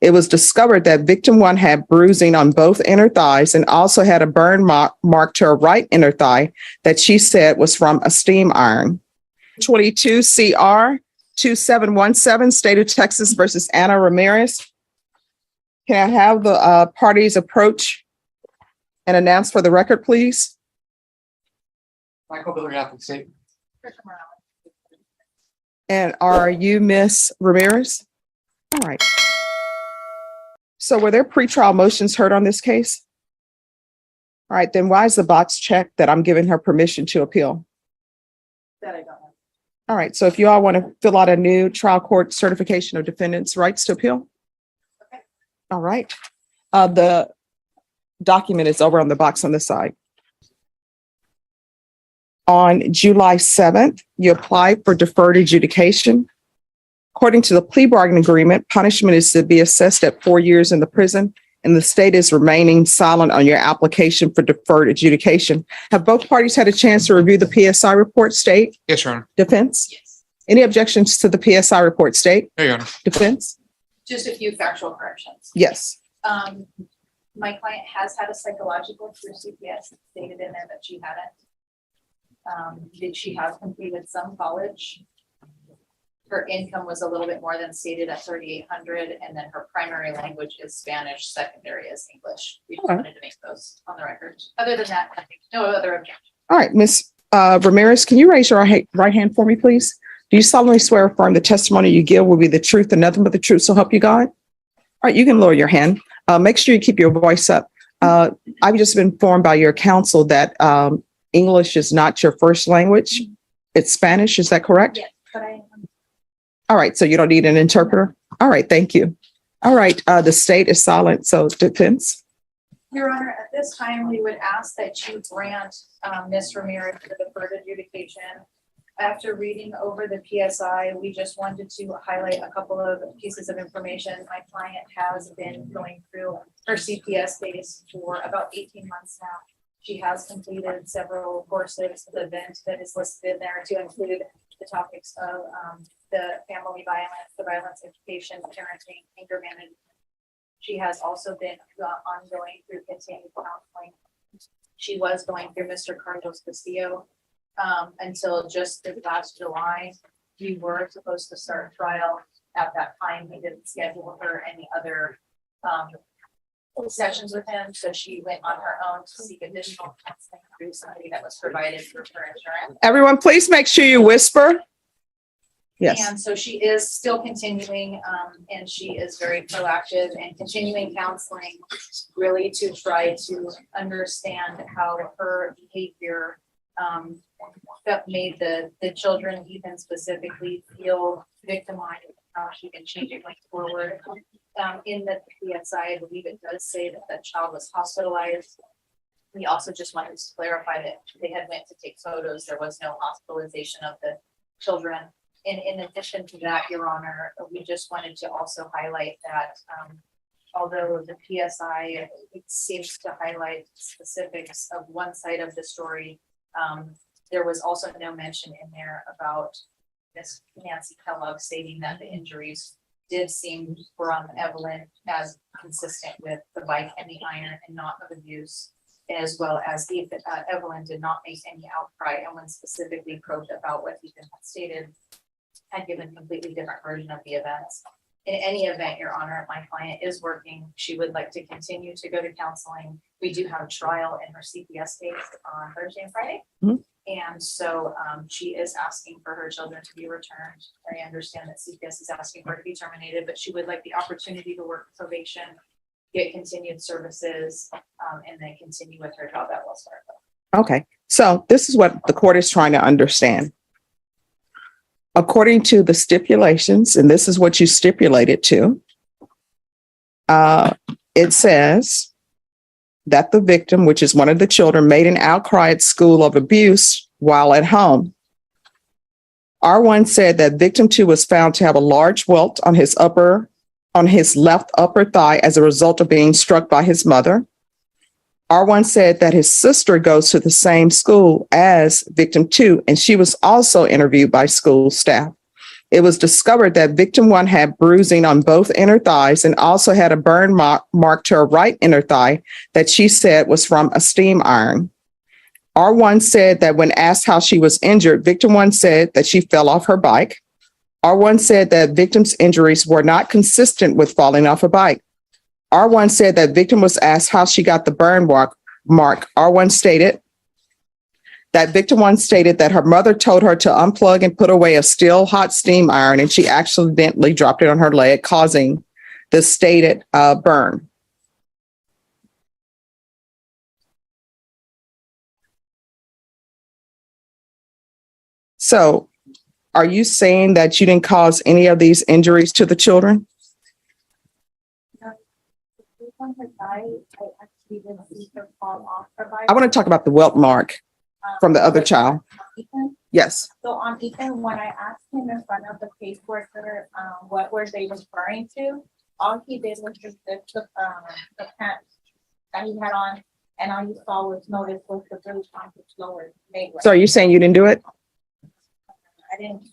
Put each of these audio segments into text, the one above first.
It was discovered that victim 1 had bruising on both inner thighs and also had a burn mark to her right inner thigh that she said was from a steam iron. 22 CR 2717, State of Texas versus Anna Ramirez. Can I have the parties approach and announce for the record, please? Michael Billiard, And are you Miss Ramirez? All right. So were there pretrial motions heard on this case? All right, then why is the box checked that I'm giving her permission to appeal? That I don't know. All right, so if you all want to fill out a new trial court certification of defendant's rights to appeal. Okay. All right. The document is over on the box on the side. On July 7th, you applied for deferred adjudication. According to the plea bargain agreement, punishment is to be assessed at 4 years in the prison, and the state is remaining silent on your application for deferred adjudication. Have both parties had a chance to review the PSI report, state? Yes, Your Honor. Defense? Yes. Any objections to the PSI report, state? No, Your Honor. Defense? Just a few factual corrections. Yes. My client has had a psychological through CPS, stated in there that she hadn't. Did she have completed some college? Her income was a little bit more than stated at 3,800, and then her primary language is Spanish, secondary is English. We just Okay. wanted to make those on the record. Other than that, I think no other objection. All right, Ms. Ramirez, can you raise your right hand for me, please? Do you solemnly swear or affirm the testimony you give will be the truth and nothing but the truth, so help you God? All right, you can lower your hand. Make sure you keep your voice up. I've just been informed by your counsel that English is not your first language. It's Spanish, is that correct? Yes, but I. All right, so you don't need an interpreter? All right, thank you. All right, the state is silent, so defense. Your Honor, at this time, we would ask that you grant Ms. Ramirez the deferred adjudication. After reading over the PSI, we just wanted to highlight a couple of pieces of information. My client has been going through her CPS base for about 18 months now. She has completed several courses. The event that is listed in there to include the topics of the family violence, the violence education, parenting, anger management. She has also been ongoing through continued counseling. She was going through Mr. Carlos Castillo until just this last July. We were supposed to start trial at that time. He didn't schedule her any other sessions with him, so she went on her own to seek additional counseling through somebody that was provided through her insurance. Everyone, please make sure you whisper. Yes. And so she is still continuing, and she is very proactive and continuing counseling, really to try to understand how her behavior that made the children, even specifically, feel victimized, how she can change it going forward. In the PSI, I believe it does say that the child was hospitalized. We also just wanted to clarify that they had went to take photos. There was no hospitalization of the children. And in addition to that, Your Honor, we just wanted to also highlight that although the PSI, it seems to highlight specifics of one side of the story, there was also no mention in there about Miss Nancy Kellogg stating that the injuries did seem were on Evelyn as consistent with the bike and the iron and not of abuse, as well as Evelyn did not make any outcry, and when specifically probed about what Ethan had stated, had given completely different version of the events. In any event, Your Honor, my client is working. She would like to continue to go to counseling. We do have trial in her CPS case on Thursday and Friday. Mhm. And so she is asking for her children to be returned. I understand that CPS is asking for her to be terminated, but she would like the opportunity to work probation, get continued services, and then continue with her job at Wells Fargo. Okay, so this is what the court is trying to understand. According to the stipulations, and this is what you stipulated to, it says that the victim, which is one of the children, made an outcry at school of abuse while at home. R1 said that victim 2 was found to have a large welt on his left upper thigh as a result of being struck by his mother. R1 said that his sister goes to the same school as victim 2, and she was also interviewed by school staff. It was discovered that victim one had bruising on both inner thighs and also had a burn mark to her right inner thigh that she said was from a steam iron. R1 said that when asked how she was injured, victim one said that she fell off her bike. R1 said that victim's injuries were not consistent with falling off a bike. R1 said that victim was asked how she got the burn mark. R1 stated that victim one stated that her mother told her to unplug and put away a still hot steam iron, and she accidentally dropped it on her leg, causing the stated burn. So are you saying that you didn't cause any of these injuries to the children? On her thigh, I actually didn't see her fall off her bike. I want to talk about the welt mark from the other child. Ethan. Yes. So on Ethan, when I asked him in front of the caseworker, what were they referring to? All he did was just lift the pants that he had on, and all you saw was notice was the bruise on his lower leg. So are you saying you didn't do it? I didn't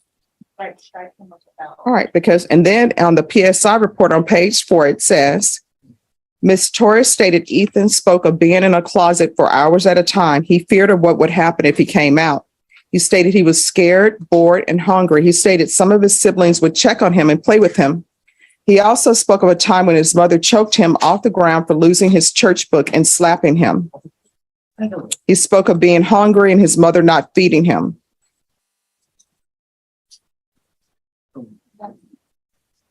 strike him with the belt. All right, because, and then on the PSI report on page 4, it says, Ms. Torres stated Ethan spoke of being in a closet for hours at a time. He feared of what would happen if he came out. He stated he was scared, bored, and hungry. He stated some of his siblings would check on him and play with him. He also spoke of a time when his mother choked him off the ground for losing his church book and slapping him. He spoke of being hungry and his mother not feeding him.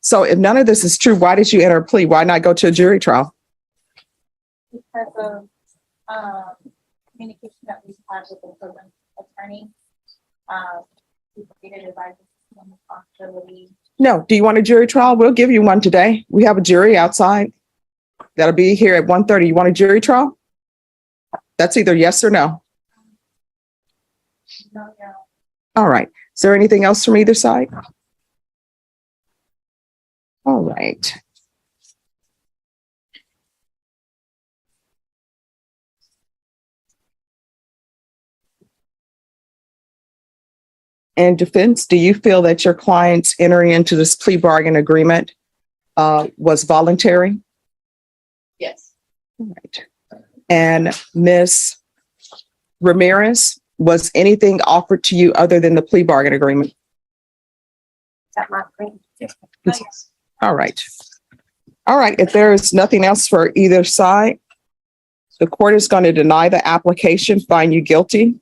So if none of this is true, why did you enter a plea? Why not go to a jury trial? Because of communication that we've had with the children's attorney. We stated advice on responsibility. No. Do you want a jury trial? We'll give you one today. We have a jury outside. That'll be here at 1:30. You want a jury trial? That's either yes or no. No. All right. Is there anything else from either side? All right. And defense, do you feel that your client's entering into this plea bargain agreement was voluntary? Yes. All right. And Ms. Ramirez, was anything offered to you other than the plea bargain agreement? That my friend. All right. All right. If there is nothing else for either side, the court is going to deny the application, find you guilty.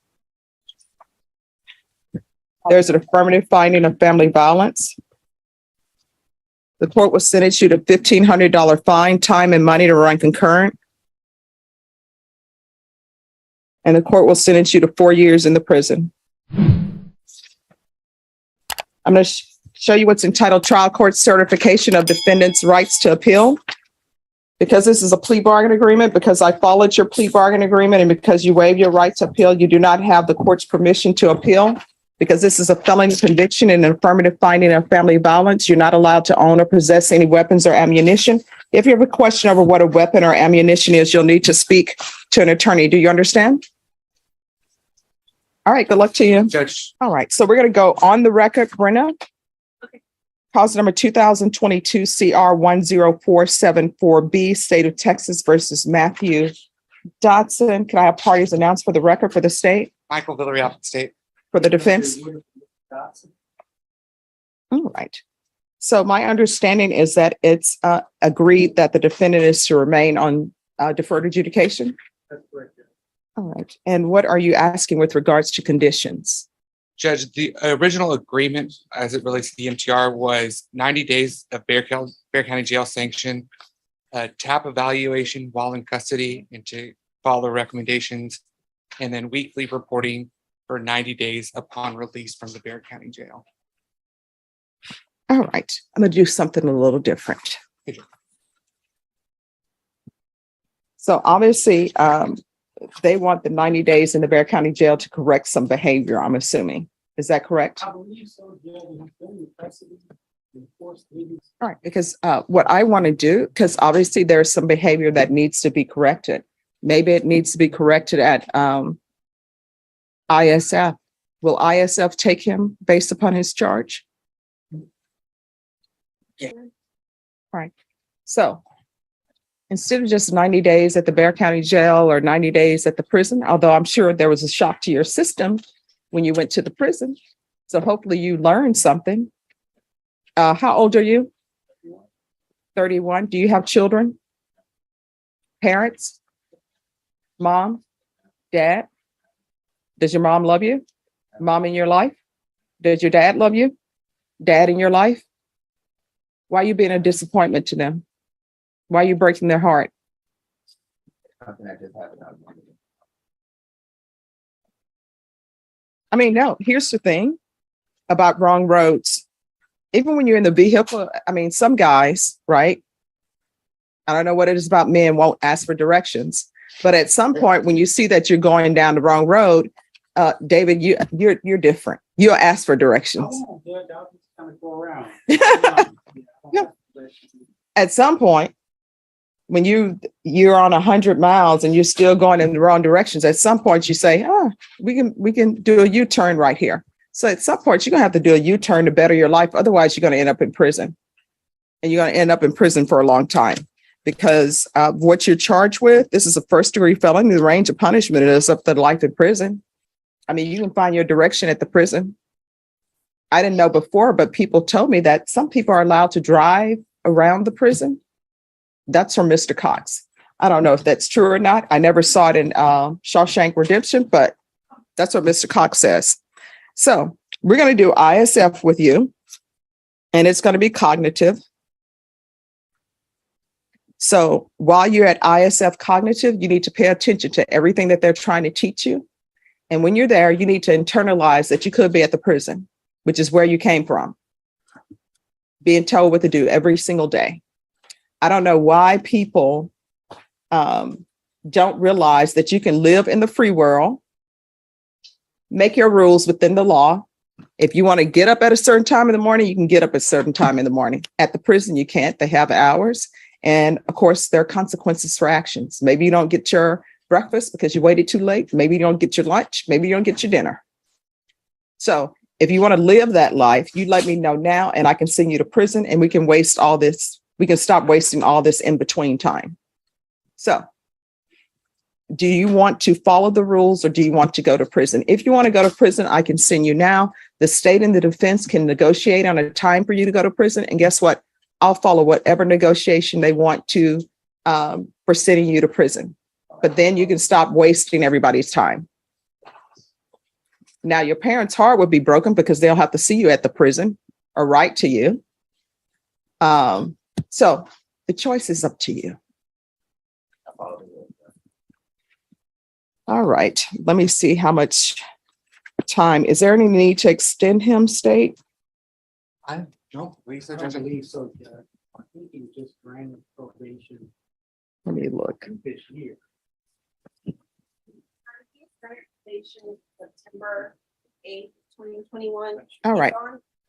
There's an affirmative finding of family violence. The court will sentence you to $1,500 fine, time and money to run concurrent. And the court will sentence you to 4 years in the prison. I'm going to show you what's entitled Trial Court Certification of Defendant's Rights to Appeal. Because this is a plea bargain agreement, because I followed your plea bargain agreement, and because you waive your right to appeal, you do not have the court's permission to appeal. Because this is a felony conviction and an affirmative finding of family violence, you're not allowed to own or possess any weapons or ammunition. If you have a question over what a weapon or ammunition is, you'll need to speak to an attorney. Do you understand? All right, good luck to you. Judge, All right, so we're going to go on the record, Brenna. Okay. Cause number 2022 CR 10474B, State of Texas versus Matthew Dotson. Can I have parties announced for the record for the state, Michael Villarreal, State. for the defense? All right. So my understanding is that it's agreed that the defendant is to remain on deferred adjudication. That's correct. All right. And what are you asking with regards to conditions? Judge, the original agreement as it relates to the MTR was 90 days of Bexar County Jail sanction, TAP evaluation while in custody and to follow recommendations, and then weekly reporting for 90 days upon release from the Bexar County Jail. All right. I'm going to do something a little different. Okay. So obviously, they want the 90 days in the Bexar County Jail to correct some behavior, I'm assuming. Is that correct? I believe so, yeah, we have plenty of precedent, enforced legal. All right, because what I want to do, because obviously there's some behavior that needs to be corrected. Maybe it needs to be corrected at ISF. Will ISF take him based upon his charge? Right. So instead of just 90 days at the Bear County Jail or 90 days at the prison, although I'm sure there was a shock to your system when you went to the prison. So hopefully you learned something. How old are you? 31. Do you have children? Parents? Mom? Dad? Does your mom love you? Mom in your life? Does your dad love you? Dad in your life? Why are you being a disappointment to them? Why are you breaking their heart? I mean, no, here's the thing about wrong roads. Even when you're in the vehicle, I mean, some guys, right? I don't know what it is about men won't ask for directions, but at some point when you see that you're going down the wrong road, David, you're different. You'll ask for directions. Oh, good. I'll just kind of go around. Yeah. At some point, when you're on 100 miles and you're still going in the wrong directions, at some point you say, we can do a U-turn right here. So at some point you're gonna have to do a U-turn to better your life. Otherwise, you're gonna end up in prison, and you're gonna end up in prison for a long time because what you're charged with. This is a first-degree felony. The range of punishment is up to life in prison. I mean, you can find your direction at the prison. I didn't know before, but people told me that some people are allowed to drive around the prison. That's from Mr. Cox. I don't know if that's true or not. I never saw it in Shawshank Redemption, but that's what Mr. Cox says. So we're going to do ISF with you, and it's going to be cognitive. So while you're at ISF cognitive, you need to pay attention to everything that they're trying to teach you. And when you're there, you need to internalize that you could be at the prison, which is where you came from, being told what to do every single day. I don't know why people don't realize that you can live in the free world, make your rules within the law. If you want to get up at a certain time in the morning, you can get up at a certain time in the morning. At the prison, you can't. They have hours. And of course, there are consequences for actions. Maybe you don't get your breakfast because you waited too late. Maybe you don't get your lunch. Maybe you don't get your dinner. So if you want to live that life, you let me know now and I can send you to prison and we can waste all this. We can stop wasting all this in between time. So do you want to follow the rules or do you want to go to prison? If you want to go to prison, I can send you now. The state and the defense can negotiate on a time for you to go to prison. And guess what? I'll follow whatever negotiation they want to for sending you to prison. But then you can stop wasting everybody's time. Now, your parents' heart would be broken because they'll have to see you at the prison or write to you. So the choice is up to you. All right, let me see how much time. Is there any need to extend him, State? I don't believe so, I Judge. believe so. I think you just granted probation Let me look. this year. September 8th, 2021. All right.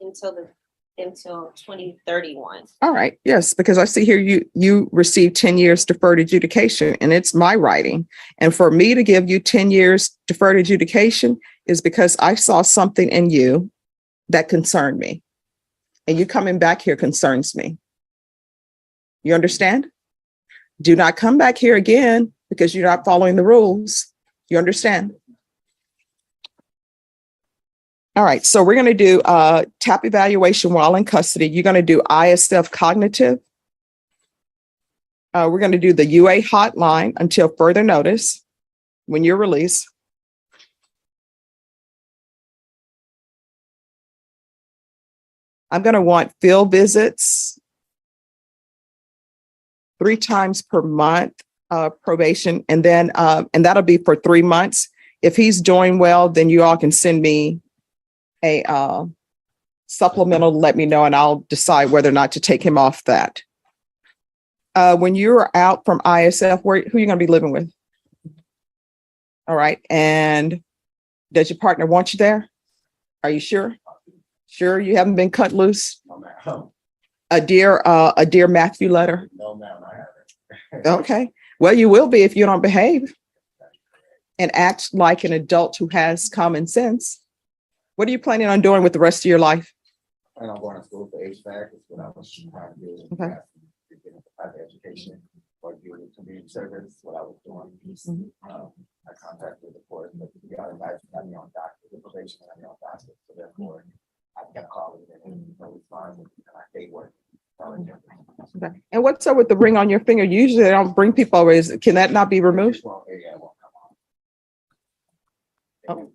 Until 2031. All right. Yes, because I see here you received 10 years deferred adjudication and it's my writing. And for me to give you 10 years deferred adjudication is because I saw something in you that concerned me. And you coming back here concerns me. You understand? Do not come back here again because you're not following the rules. You understand? All right, so we're going to do TAP evaluation while in custody. You're going to do ISF cognitive. We're going to do the UA hotline until further notice when you're released. I'm going to want field visits 3 times per month, probation, and then and that'll be for 3 months. If he's doing well, then you all can send me a supplemental, let me know, and I'll decide whether or not to take him off that. When you're out from ISF, who are you going to be living with? All right. And does your partner want you there? Are you sure? Sure you haven't been cut loose? No, ma'am. A dear Matthew letter? No, ma'am, I haven't. Okay. Well, you will be if you don't behave and act like an adult who has common sense. What are you planning on doing with the rest of your life? plan on going to school for HVAC, is what I was trying to do. Okay. To get into private education or do community service, what I was doing. I contacted the court, but the other guys had me on doctor, the probation had me on doctor, so therefore I kept calling and no response, and I stayed working. Okay. And what's up with the ring on your finger? Usually they don't bring people over. Can that not be removed? It won't come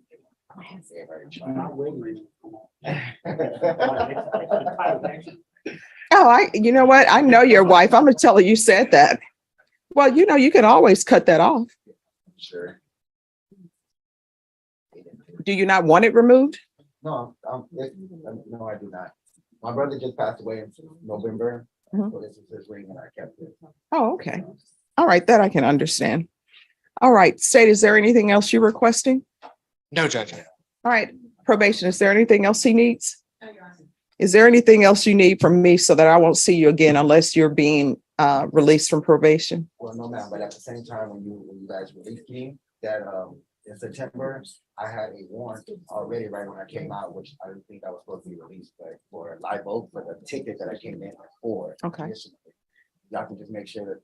on. Not waiting. Oh, you know what? I know your wife. I'm gonna tell her you said that. Well, you know, you can always cut that off. Sure. Do you not want it removed? No, no, I do not. My brother just passed away in November, so this is his ring and I kept it. Oh, okay. All right, that I can understand. All right, State, is there anything else you're requesting? No, Judge. All right, probation, is there anything else he needs? Is there anything else you need from me so that I won't see you again unless you're being released from probation? Well, no, ma'am, but at the same time, when you guys released me, that in September, I had a warrant already right when I came out, which I didn't think I was supposed to be released, but for a live vote for the ticket that I came in for. Okay. Y'all can just make sure that.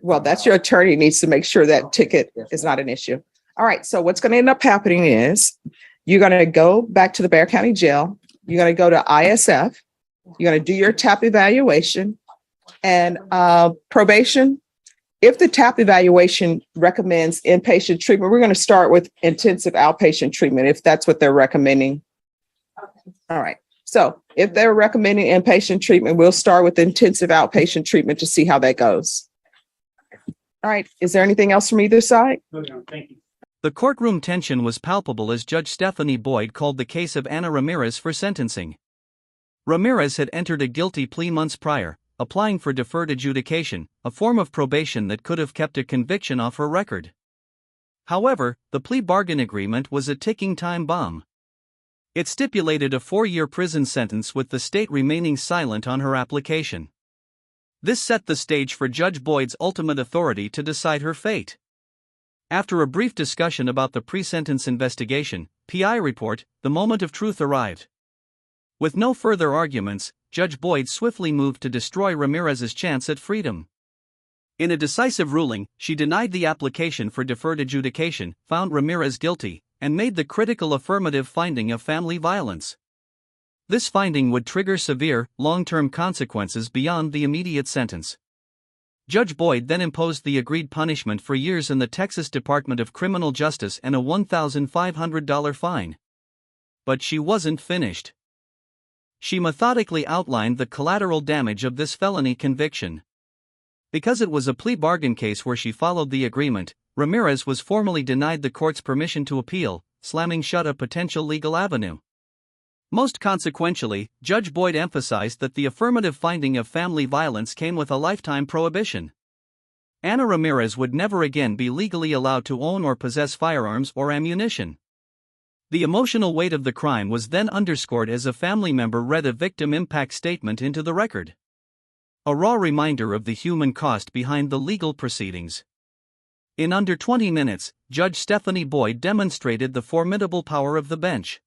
Well, that's your attorney needs to make sure that ticket is not an issue. All right, so what's going to end up happening is you're going to go back to the Bexar County Jail. You're going to go to ISF. You're going to do your TAP evaluation and probation. If the TAP evaluation recommends inpatient treatment, we're going to start with intensive outpatient treatment if that's what they're recommending. All right. So if they're recommending inpatient treatment, we'll start with intensive outpatient treatment to see how that goes. All right. Is there anything else from either side? Thank you. The courtroom tension was palpable as Judge Stephanie Boyd called the case of Ana Ramirez for sentencing. Ramirez had entered a guilty plea months prior, applying for deferred adjudication, a form of probation that could have kept a conviction off her record. However, the plea bargain agreement was a ticking time bomb. It stipulated a 4-year prison sentence with the state remaining silent on her application. This set the stage for Judge Boyd's ultimate authority to decide her fate. After a brief discussion about the pre-sentence investigation, PI report, the moment of truth arrived. With no further arguments, Judge Boyd swiftly moved to destroy Ramirez's chance at freedom. In a decisive ruling, she denied the application for deferred adjudication, found Ramirez guilty, and made the critical affirmative finding of family violence. This finding would trigger severe, long-term consequences beyond the immediate sentence. Judge Boyd then imposed the agreed punishment for years in the Texas Department of Criminal Justice and a $1,500 fine. But she wasn't finished. She methodically outlined the collateral damage of this felony conviction. Because it was a plea bargain case where she followed the agreement, Ramirez was formally denied the court's permission to appeal, slamming shut a potential legal avenue. Most consequentially, Judge Boyd emphasized that the affirmative finding of family violence came with a lifetime prohibition. Ana Ramirez would never again be legally allowed to own or possess firearms or ammunition. The emotional weight of the crime was then underscored as a family member read a victim impact statement into the record. A raw reminder of the human cost behind the legal proceedings. In under 20 minutes, Judge Stephanie Boyd demonstrated the formidable power of the bench.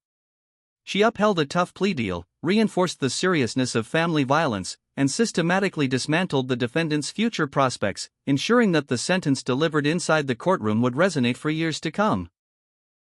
She upheld a tough plea deal, reinforced the seriousness of family violence, and systematically dismantled the defendant's future prospects, ensuring that the sentence delivered inside the courtroom would resonate for years to come.